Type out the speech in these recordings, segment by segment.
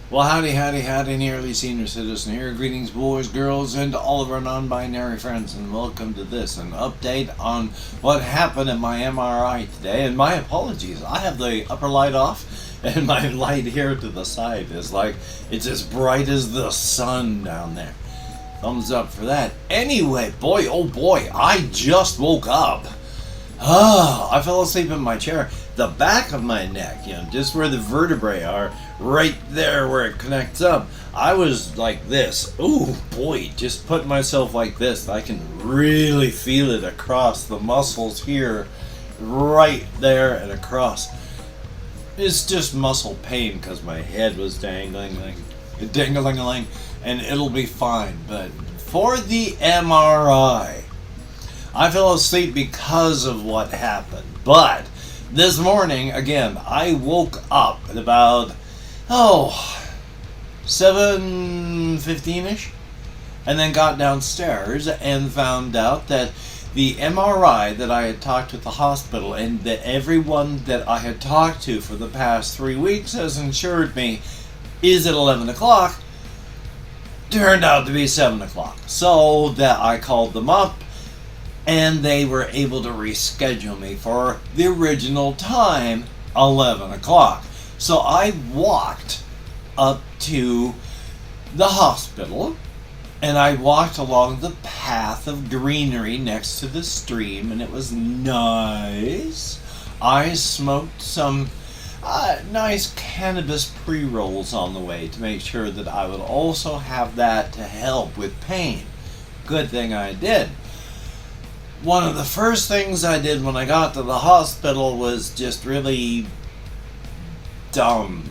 Well, howdy, nearly senior citizen here. Greetings, boys, girls, and all of our non-binary friends, and welcome to this, an update on what happened at my MRI today. And my apologies, I have the upper light off, and my light here to the side is like, it's as bright as the sun down there. Thumbs up for that. Anyway, boy, oh boy, I just woke up. I fell asleep in my chair. The back of my neck, just where the vertebrae are, right there where it connects up, I was like this. Oh boy, just put myself like this. I can really feel it across the muscles here, right there and across. It's just muscle pain because my head was dangling, ding-a-ling-a-ling, and it'll be fine. But for the MRI, I fell asleep because of what happened. But this morning, again, I woke up at about, 7:15ish, and then got downstairs and found out that the MRI that I had talked with the hospital and that everyone that I had talked to for the past 3 weeks has assured me is at 11 o'clock, turned out to be 7 o'clock. So that I called them up, and they were able to reschedule me for the original time, 11 o'clock. So I walked up to the hospital, and I walked along the path of greenery next to the stream, and it was nice. I smoked some nice cannabis pre-rolls on the way to make sure that I would also have that to help with pain. Good thing I did. One of the first things I did when I got to the hospital was just really dumb.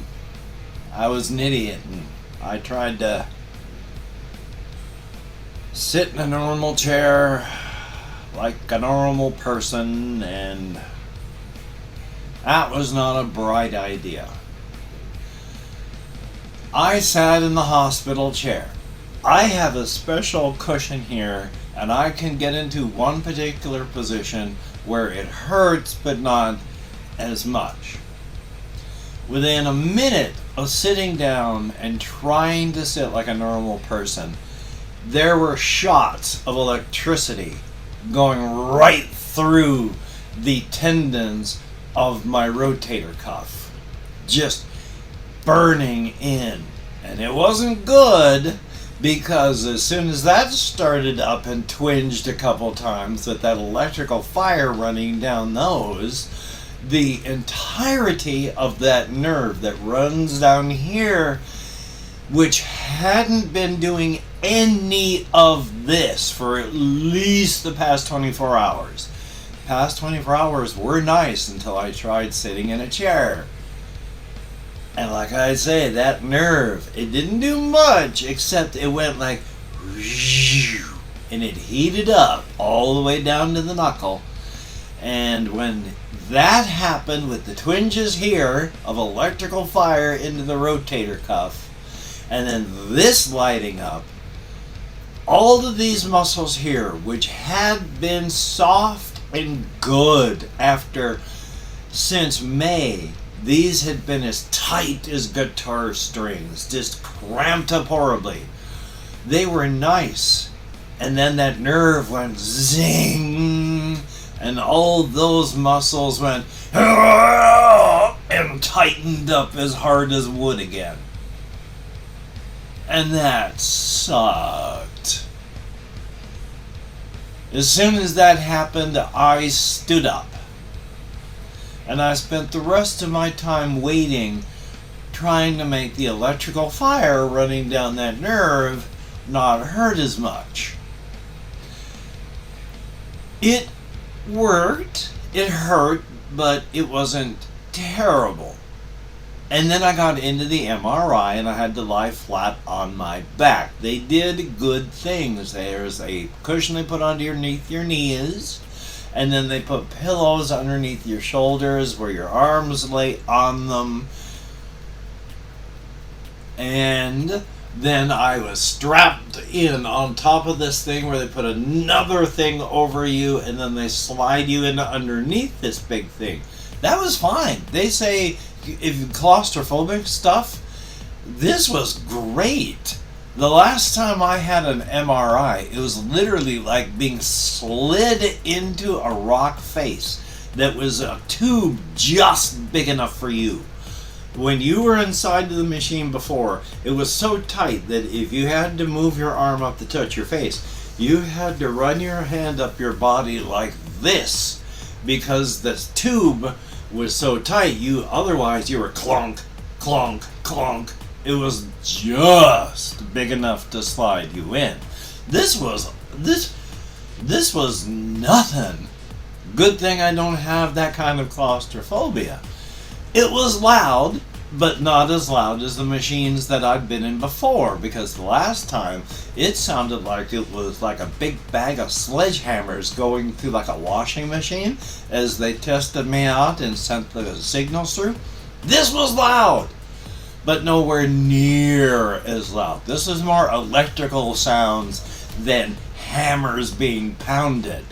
I was an idiot, and I tried to sit in a normal chair like a normal person, and that was not a bright idea. I sat in the hospital chair. I have a special cushion here, and I can get into one particular position where it hurts but not as much. Within a minute of sitting down and trying to sit like a normal person, there were shots of electricity going right through the tendons of my rotator cuff, just burning in. And it wasn't good, because as soon as that started up and twinged a couple times with that electrical fire running down those, the entirety of that nerve that runs down here, which hadn't been doing any of this for at least the past 24 hours. Past 24 hours were nice until I tried sitting in a chair. And like I say, that nerve, it didn't do much, except it went like, and it heated up all the way down to the knuckle. And when that happened with the twinges here of electrical fire into the rotator cuff, and then this lighting up, all of these muscles here, which had been soft and good since May, these had been as tight as guitar strings, just cramped up horribly. They were nice. And then that nerve went zing, and all those muscles went and tightened up as hard as wood again. And that sucked. As soon as that happened, I stood up. And I spent the rest of my time waiting, trying to make the electrical fire running down that nerve not hurt as much. It worked. It hurt, but it wasn't terrible. And then I got into the MRI, and I had to lie flat on my back. They did good things. There's a cushion they put underneath your knees, and then they put pillows underneath your shoulders where your arms lay on them. And then I was strapped in on top of this thing where they put another thing over you, and then they slide you in underneath this big thing. That was fine. They say if claustrophobic stuff, This was great. The last time I had an MRI, it was literally like being slid into a rock face that was a tube just big enough for you. When you were inside the machine before, it was so tight that if you had to move your arm up to touch your face, you had to run your hand up your body like this, because the tube was so tight, otherwise you were clunk, clunk, clunk. It was just big enough to slide you in. This was nothing. Good thing I don't have that kind of claustrophobia. It was loud, but not as loud as the machines that I'd been in before, because the last time it sounded like it was like a big bag of sledgehammers going through like a washing machine as they tested me out and sent the signals through. This was loud, but nowhere near as loud. This is more electrical sounds than hammers being pounded.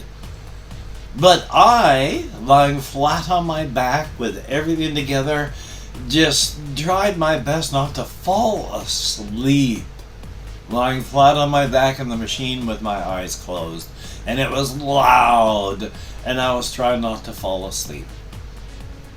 But I, lying flat on my back with everything together, just tried my best not to fall asleep. Lying flat on my back in the machine with my eyes closed. And it was loud, and I was trying not to fall asleep.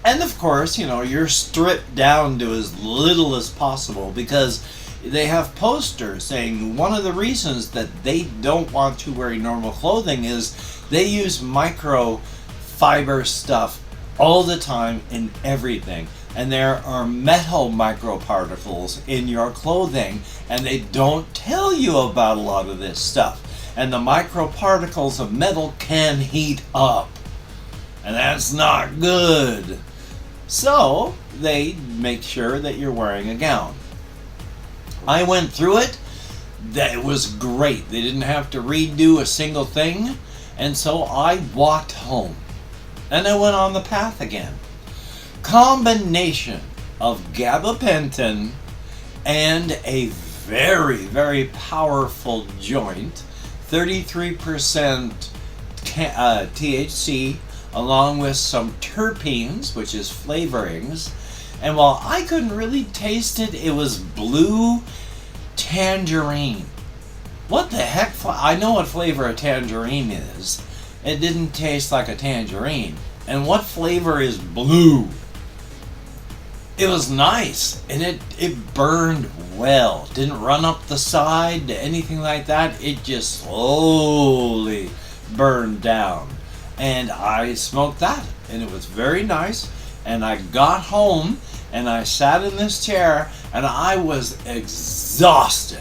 And of course, you're stripped down to as little as possible, because they have posters saying one of the reasons that they don't want you wearing normal clothing is they use microfiber stuff all the time in everything. And there are metal microparticles in your clothing, and they don't tell you about a lot of this stuff. And the microparticles of metal can heat up, and that's not good. So they make sure that you're wearing a gown. I went through it. That was great. They didn't have to redo a single thing. And so I walked home. And I went on the path again. Combination of gabapentin and a very, very powerful joint. 33% THC, along with some terpenes, which is flavorings. And while I couldn't really taste it, it was blue tangerine. What the heck? I know what flavor a tangerine is. It didn't taste like a tangerine. And what flavor is blue? It was nice, and it burned well. Didn't run up the side, anything like that. It just slowly burned down. And I smoked that, and it was very nice. And I got home, and I sat in this chair, and I was exhausted.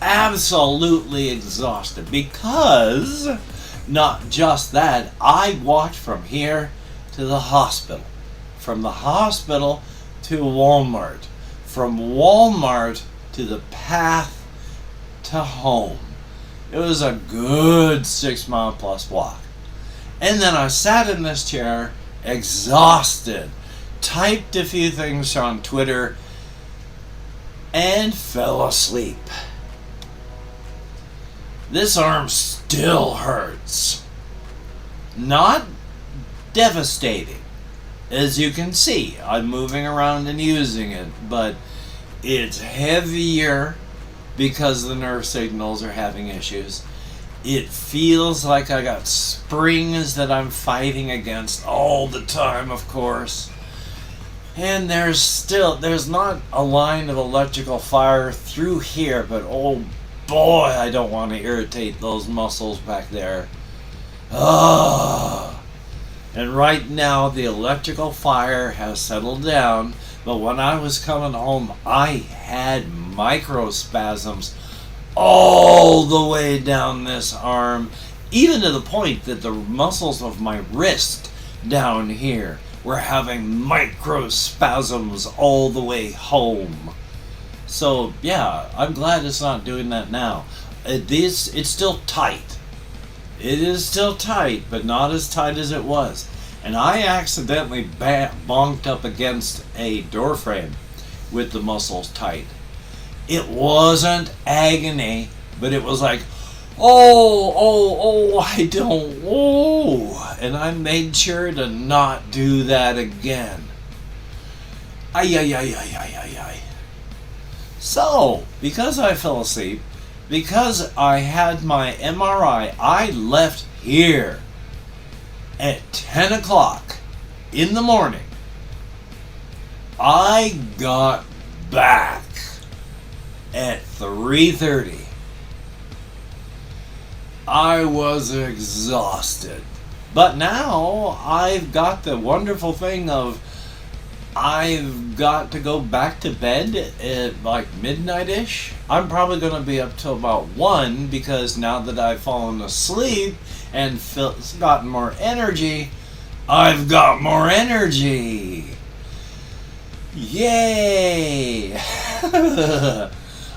Absolutely exhausted, because not just that, I walked from here to the hospital, from the hospital to Walmart, from Walmart to the path to home. It was a good 6 mile plus walk. And then I sat in this chair exhausted, typed a few things on Twitter, and fell asleep. This arm still hurts. Not devastating. As you can see, I'm moving around and using it, but it's heavier because the nerve signals are having issues. It feels like I got springs that I'm fighting against all the time, of course. And there's not a line of electrical fire through here, but oh boy, I don't want to irritate those muscles back there. And right now the electrical fire has settled down, but when I was coming home, I had microspasms all the way down this arm, even to the point that the muscles of my wrist down here were having microspasms all the way home. So yeah, I'm glad it's not doing that now. It's still tight. It is still tight, but not as tight as it was. And I accidentally bonked up against a door frame with the muscles tight. It wasn't agony, but it was like, I don't, and I made sure to not do that again. Ay. So, because I fell asleep, because I had my MRI, I left here at 10 o'clock in the morning. I got back at 3:30. I was exhausted. But now I've got the wonderful thing of I've got to go back to bed at like midnight-ish. I'm probably going to be up till about 1 because now that I've fallen asleep and gotten more energy, I've got more energy. Yay!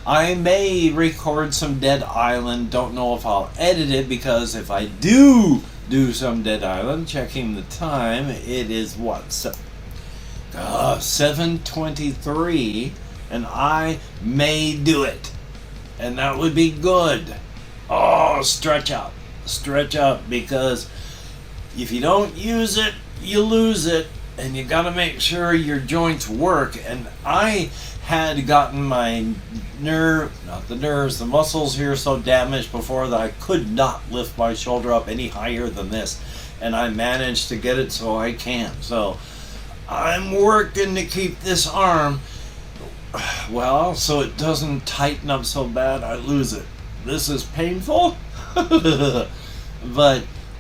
I may record some Dead Island. Don't know if I'll edit it because if I do some Dead Island, checking the time, it is what? 7:23, and I may do it. And that would be good. Oh, stretch out, because if you don't use it, you lose it, and you gotta make sure your joints work. And I had gotten my the muscles here so damaged before that I could not lift my shoulder up any higher than this, and I managed to get it so I can. So I'm working to keep this arm well so it doesn't tighten up so bad I lose it. This is painful, but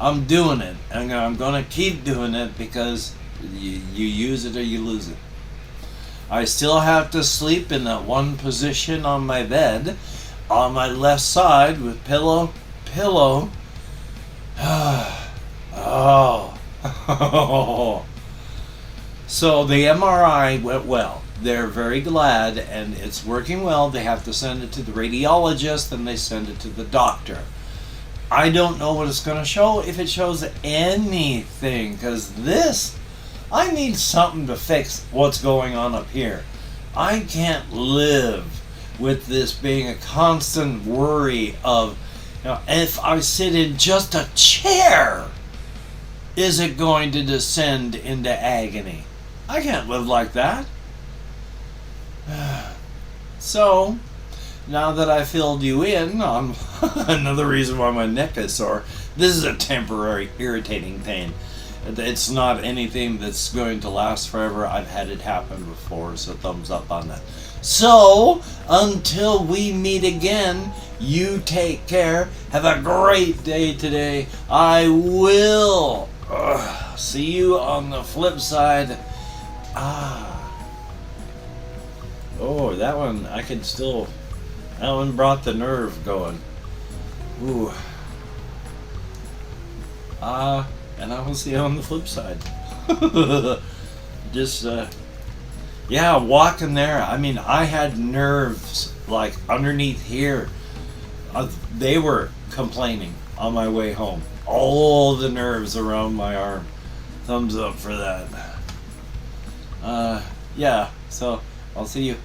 I'm doing it, and I'm gonna keep doing it because you use it or you lose it. I still have to sleep in that one position on my bed, on my left side with pillow. Oh. So the MRI went well. They're very glad, and it's working well. They have to send it to the radiologist, and they send it to the doctor. I don't know what it's going to show, if it shows anything, because I need something to fix what's going on up here. I can't live with this being a constant worry of, if I sit in just a chair, is it going to descend into agony? I can't live like that. So, now that I filled you in on another reason why my neck is sore, this is a temporary irritating pain. It's not anything that's going to last forever. I've had it happen before, so thumbs up on that. So, until we meet again, you take care. Have a great day today. I will see you on the flip side. Oh, that one, that one brought the nerve going. Ooh. And I will see you on the flip side. Just, walking there. I mean, I had nerves, like, underneath here. They were complaining on my way home. All the nerves around my arm. Thumbs up for that. So I'll see you.